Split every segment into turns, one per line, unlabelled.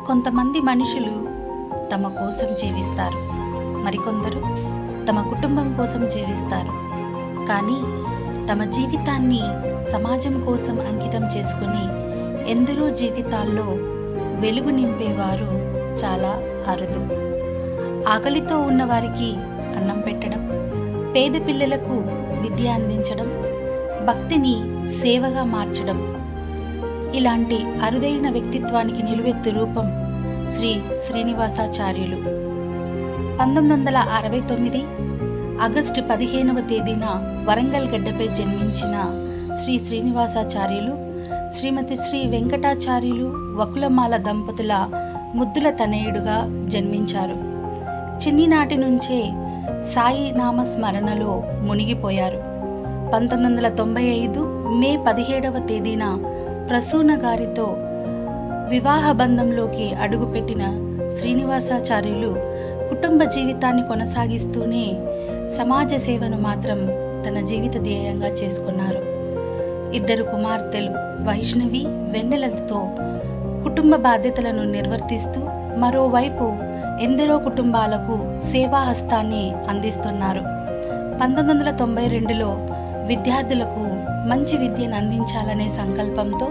కొంతమంది మనుషులు తమ కోసం జీవిస్తారు, మరికొందరు తమ కుటుంబం కోసం జీవిస్తారు. కానీ తమ జీవితాన్ని సమాజం కోసం అంకితం చేసుకుని ఎందరో జీవితాల్లో వెలుగు నింపేవారు చాలా అరుదు. ఆకలితో ఉన్నవారికి అన్నం పెట్టడం, పేద పిల్లలకు విద్య అందించడం, భక్తిని సేవగా మార్చడం, ఇలాంటి అరుదైన వ్యక్తిత్వానికి నిలువెత్తు రూపం శ్రీ శ్రీనివాసాచార్యులు. 1969 ఆగస్టు 15వ తేదీన వరంగల్ గడ్డపై జన్మించిన శ్రీ శ్రీనివాసాచార్యులు శ్రీమతి శ్రీ వెంకటాచార్యులు వకులమాల దంపతుల ముద్దుల తనయుడుగా జన్మించారు. చిన్ననాటి నుంచే సాయి నామస్మరణలో మునిగిపోయారు. 1995 మే 17వ తేదీన ప్రసూన గారితో వివాహ బంధంలోకి అడుగుపెట్టిన శ్రీనివాసాచార్యులు కుటుంబ జీవితాన్ని కొనసాగిస్తూనే సమాజ సేవను మాత్రం తన జీవిత ధ్యేయంగా చేసుకున్నారు. 2 కుమార్తెలు వైష్ణవి, వెన్నెలతో కుటుంబ బాధ్యతలను నిర్వర్తిస్తూ మరోవైపు ఎందరో కుటుంబాలకు సేవాహస్తాన్ని అందిస్తున్నారు. 1992లో విద్యార్థులకు మంచి విద్యను అందించాలనే సంకల్పంతో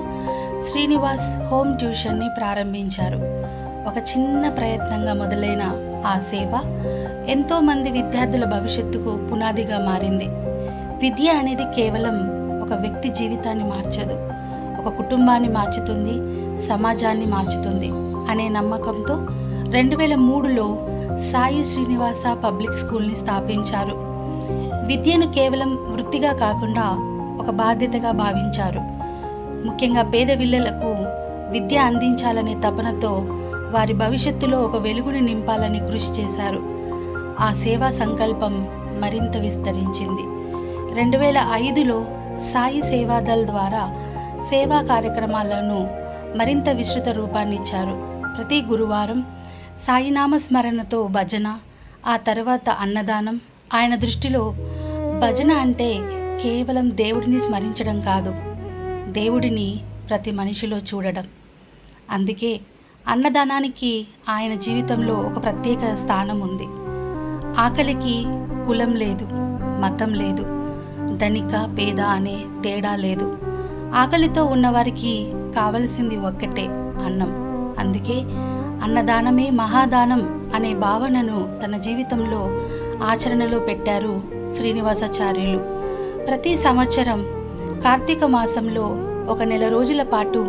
శ్రీనివాస్ హోమ్ ట్యూషన్ని ప్రారంభించారు. ఒక చిన్న ప్రయత్నంగా మొదలైన ఆ సేవ ఎంతోమంది విద్యార్థుల భవిష్యత్తుకు పునాదిగా మారింది. విద్య అనేది కేవలం ఒక వ్యక్తి జీవితాన్ని మార్చదు, ఒక కుటుంబాన్ని మార్చుతుంది, సమాజాన్ని మార్చుతుంది అనే నమ్మకంతో 2003లో సాయి శ్రీనివాస పబ్లిక్ స్కూల్ని స్థాపించారు. విద్యను కేవలం వృత్తిగా కాకుండా ఒక బాధ్యతగా భావించారు. ముఖ్యంగా పేద పిల్లలకు విద్య అందించాలనే తపనతో వారి భవిష్యత్తులో ఒక వెలుగుని నింపాలని కృషి చేశారు. ఆ సేవా సంకల్పం మరింత విస్తరించింది. 2005లో సాయి సేవాదల్ ద్వారా సేవా కార్యక్రమాలను మరింత విస్తృత రూపాన్నిచ్చారు. ప్రతి గురువారం సాయినామస్మరణతో భజన, ఆ తర్వాత అన్నదానం. ఆయన దృష్టిలో భజన అంటే కేవలం దేవుడిని స్మరించడం కాదు, దేవుడిని ప్రతి మనిషిలో చూడడం. అందుకే అన్నదానానికి ఆయన జీవితంలో ఒక ప్రత్యేక స్థానం ఉంది. ఆకలికి కులం లేదు, మతం లేదు, ధనిక పేద అనే తేడా లేదు. ఆకలితో ఉన్నవారికి కావలసింది ఒక్కటే, అన్నం. అందుకే అన్నదానమే మహాదానం అనే భావనను తన జీవితంలో ఆచరణలో పెట్టారు శ్రీనివాసాచార్యులు. ప్రతి సంవత్సరం కార్తీక మాసంలో 1 నెల రోజుల పాటు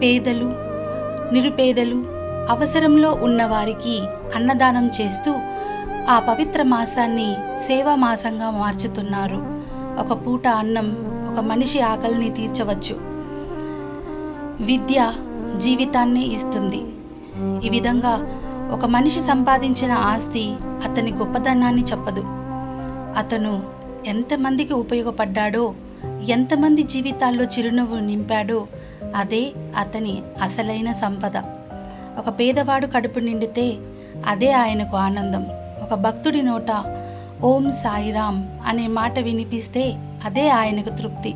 పేదలు, నిరుపేదలు, అవసరంలో ఉన్నవారికి అన్నదానం చేస్తూ ఆ పవిత్ర మాసాన్ని సేవా మాసంగా మార్చుతున్నారు. ఒక పూట అన్నం ఒక మనిషి ఆకలిని తీర్చవచ్చు. విద్య జీవితాన్ని ఇస్తుంది. ఈ విధంగా ఒక మనిషి సంపాదించిన ఆస్తి అతని గొప్పదనాన్ని చెప్పదు, అతను ఎంతమందికి ఉపయోగపడ్డాడో, ఎంతమంది జీవితాల్లో చిరునవ్వు నింపాడో అదే అతని అసలైన సంపద. ఒక పేదవాడు కడుపు నిండితే అదే ఆయనకు ఆనందం. ఒక భక్తుడి నోట ఓం సాయిరామ్ అనే మాట వినిపిస్తే అదే ఆయనకు తృప్తి.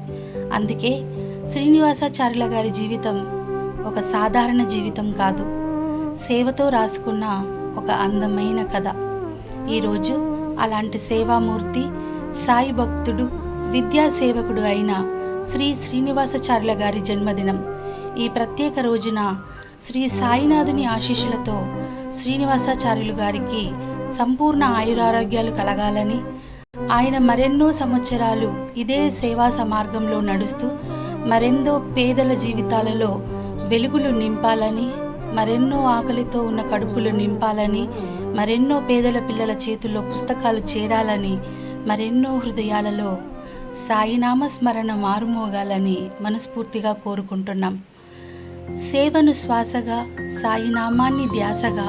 అందుకే శ్రీనివాసాచార్యుల గారి జీవితం ఒక సాధారణ జీవితం కాదు, సేవతో రాసుకున్న ఒక అందమైన కథ. ఈరోజు అలాంటి సేవామూర్తి, సాయి భక్తుడు, విద్యా సేవకుడు అయిన శ్రీ శ్రీనివాసాచార్యుల గారి జన్మదినం. ఈ ప్రత్యేక రోజున శ్రీ సాయినాథుని ఆశీస్సులతో శ్రీనివాసాచార్యులు గారికి సంపూర్ణ ఆయురారోగ్యాలు కలగాలని, ఆయన మరెన్నో సంవత్సరాలు ఇదే సేవా మార్గంలో నడుస్తూ మరెందో పేదల జీవితాలలో వెలుగులు నింపాలని, మరెన్నో ఆకలితో ఉన్న కడుపులు నింపాలని, మరెన్నో పేదల పిల్లల చేతుల్లో పుస్తకాలు చేరాలని, మరెన్నో హృదయాలలో సాయినామస్మరణ మారుమోగాలని మనస్ఫూర్తిగా కోరుకుంటున్నాం. సేవను శ్వాసగా, సాయినామాన్ని ధ్యాసగా,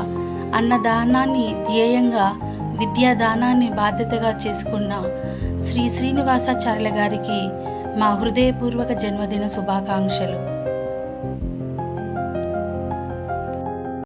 అన్నదానాన్ని ధ్యేయంగా, విద్యాదానాన్ని బాధ్యతగా చేసుకున్న శ్రీ శ్రీనివాసాచార్యుల గారికి మా హృదయపూర్వక జన్మదిన శుభాకాంక్షలు.